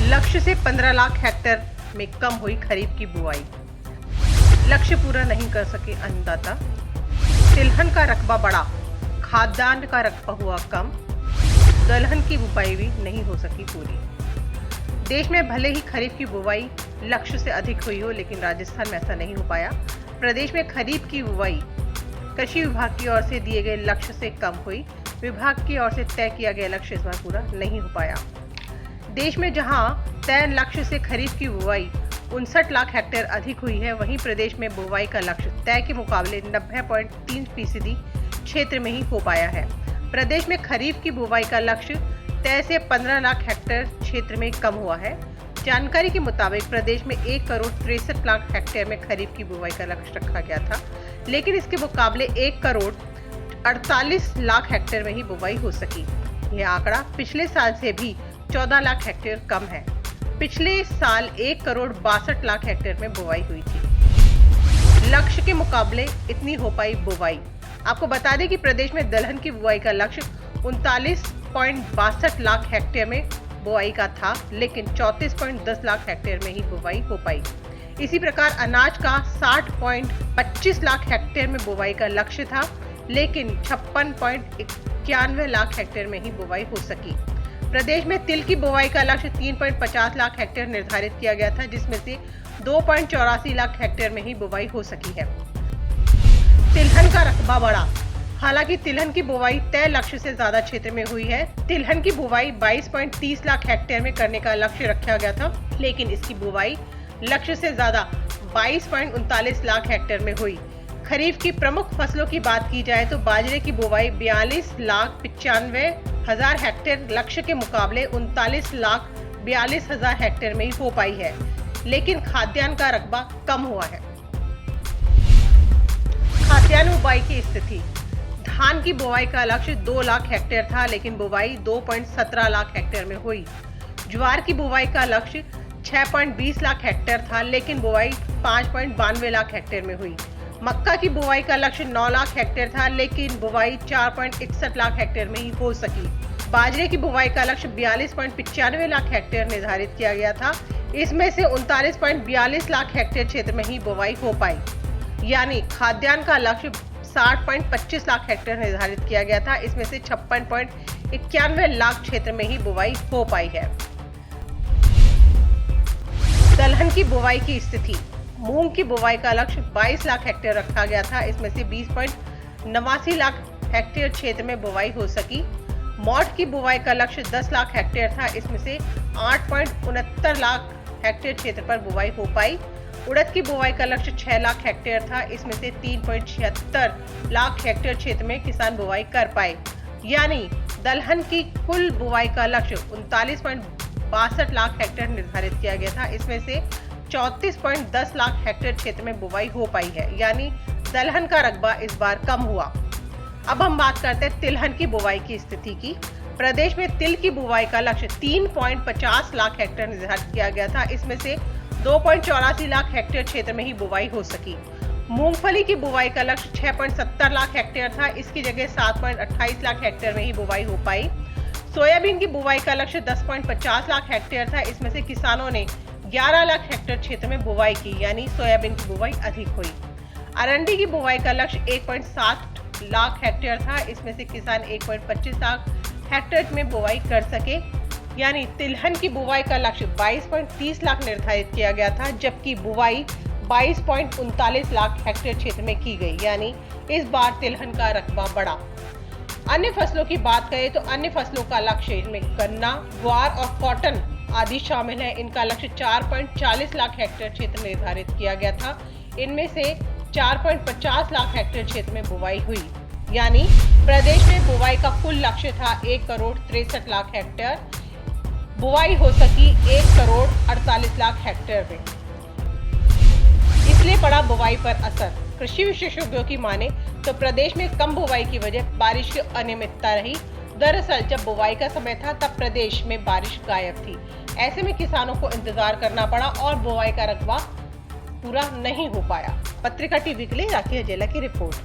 लक्ष्य से 15 लाख हेक्टेयर में कम हुई खरीफ की बुआई। लक्ष्य पूरा नहीं कर सके अन्नदाता। तिलहन का रकबा बढ़ा, खाद्यान्न का रकबा हुआ कम। दलहन की बुआई भी नहीं हो सकी पूरी। देश में भले ही खरीफ की बुआई लक्ष्य से अधिक हुई हो, लेकिन राजस्थान में ऐसा नहीं हो पाया। प्रदेश में खरीफ की बुआई कृषि विभाग की ओर से दिए गए लक्ष्य से कम हुई। विभाग की ओर से तय किया गया लक्ष्य इस बार पूरा नहीं हो पाया। देश में जहां तय लक्ष्य से खरीफ की बुआई 59 लाख हेक्टेयर अधिक हुई है, वहीं प्रदेश में बुआई का लक्ष्य तय के मुकाबले 90.3% क्षेत्र में ही हो पाया है। प्रदेश में खरीफ की बुआई का लक्ष्य तय से 15 लाख हेक्टेयर क्षेत्र में कम हुआ है। जानकारी के मुताबिक प्रदेश में 1 करोड़ 63 लाख हेक्टेयर में खरीफ की बुआई का लक्ष्य रखा गया था, लेकिन इसके मुकाबले 1 करोड़ 48 लाख हेक्टेयर में ही बुआई हो सकी। यह आंकड़ा पिछले साल से भी 14 लाख हेक्टेयर कम है। पिछले साल 1 करोड़ 62 लाख हेक्टेयर में बुआई हुई थी। लक्ष्य के मुकाबले इतनी हो पाई बुआई। आपको बता दें कि प्रदेश में दलहन की बुआई का लक्ष्य 39.62 लाख हेक्टेयर में बुआई का था, लेकिन 34.10 लाख हेक्टेयर में ही बुआई हो पाई। इसी प्रकार अनाज का 60.25 लाख हेक्टेयर में बुआई का लक्ष्य था, लेकिन 56.91 लाख हेक्टेयर में ही बुआई हो सकी। प्रदेश में तिल की बुआई का लक्ष्य 3.50 लाख हेक्टेयर निर्धारित किया गया था, जिसमें से 2.84 लाख हेक्टेयर में ही बुआई हो सकी है। तिलहन का रकबा बढ़ा। हालांकि तिलहन की बुआई तय लक्ष्य से ज्यादा क्षेत्र में हुई है। तिलहन की बुआई 22.30 लाख हेक्टेयर में करने का लक्ष्य रखा गया था, लेकिन इसकी बुआई लक्ष्य से ज्यादा 22.39 लाख हेक्टेयर में हुई। खरीफ की प्रमुख फसलों की बात की जाए तो बाजरे की बुआई 42,95,000 हेक्टेयर लक्ष्य के मुकाबले 39,42,000 हेक्टेयर में ही हो पाई है, लेकिन खाद्यान्न का रकबा कम हुआ है। खाद्यान्न बुआई की स्थिति। धान की बुआई का लक्ष्य 2 लाख हेक्टेयर था, लेकिन बुआई 2.17 लाख हेक्टेयर में हुई। ज्वार की बुआई का लक्ष्य 6.20 लाख हेक्टेयर था, लेकिन बुआई 5.92 लाख हेक्टेयर में हुई। मक्का की बुआई का लक्ष्य 9 लाख हेक्टेयर था, लेकिन बुआई 4.61 लाख हेक्टेयर में ही हो सकी। बाजरे की बुआई का लक्ष्य 42.95 लाख हेक्टेयर निर्धारित किया गया था। इसमें से 39.42 लाख हेक्टेयर क्षेत्र में ही बुआई हो पाई, यानी खाद्यान्न का लक्ष्य 60.25 लाख हेक्टेयर निर्धारित किया गया था। इसमें से 56.91 लाख क्षेत्र में ही बुआई हो पाई है। दलहन की बुआई की स्थिति। मूंग की बुआई का लक्ष्य 22 लाख हेक्टेयर रखा गया था। इसमें से 20.89 लाख हेक्टेयर क्षेत्र में बुआई हो सकी। मोठ की बुआई का लक्ष्य 10 लाख हेक्टेयर था। इसमें से 8.69 लाख हेक्टेयर क्षेत्र पर बुआई हो पाई। उड़द की बुआई का लक्ष्य 6 लाख हेक्टेयर था। इसमें से 3.76 लाख हेक्टेयर क्षेत्र में किसान बुआई कर पाए, यानी दलहन की कुल बुआई का लक्ष्य 39.62 लाख हेक्टेयर निर्धारित किया गया था। इसमें से 34.10 लाख हेक्टेयर क्षेत्र में बुआई हो पाई है, यानी दलहन का रकबा इस बार कम हुआ। अब हम बात करते हैं तिलहन की बुआई की स्थिति की। प्रदेश में तिल की बुआई का लक्ष्य 3.50 लाख हेक्टेयर निर्धारित किया गया था। इसमें से 2.84 लाख हेक्टेयर क्षेत्र में ही बुआई हो सकी। मूंगफली की बुआई का लक्ष्य 6.70 लाख हेक्टेयर था। इसकी जगह 7.28 लाख हेक्टेयर में ही बुआई हो पाई। सोयाबीन की बुआई का लक्ष्य 10.50 लाख हेक्टेयर था। इसमें से किसानों ने 11 लाख हेक्टेयर क्षेत्र में बुआई की, यानी सोयाबीन की बुआई अधिक हुई। अरंडी की बुआई का लक्ष्य 1.60 लाख हेक्टेयर था। इसमें से किसान 1.25 लाख हेक्टेयर में बुआई कर सके, यानी तिलहन की बुआई का लक्ष्य 22.30 लाख निर्धारित किया गया था, जबकि बुआई 22.39 लाख हेक्टेयर क्षेत्र में की गई, यानी इस बार तिलहन का रकबा बढ़ा। अन्य फसलों की बात करें तो अन्य फसलों का लक्ष्य इनमें गन्ना, ज्वार और कॉटन आदि शामिल है। इनका लक्ष्य 4.40 लाख हेक्टेयर क्षेत्र निर्धारित किया गया था। इनमें से 4.50 लाख हेक्टेयर क्षेत्र में बुआई हुई, यानी प्रदेश में बुआई का कुल लक्ष्य था 1 करोड़ 63 लाख हेक्टेयर। बुआई हो सकी 1 करोड़ 48 लाख हेक्टेयर में, इसलिए पड़ा बुआई पर असर। कृषि विशेषज्ञों की माने तो प्रदेश में कम बुआई की वजह बारिश की अनियमितता रही। दरअसल जब बुआई का समय था तब प्रदेश में बारिश गायब थी। ऐसे में किसानों को इंतजार करना पड़ा और बुआई का रकबा पूरा नहीं हो पाया। पत्रिका टीवी के लिए राखी हजेला की रिपोर्ट।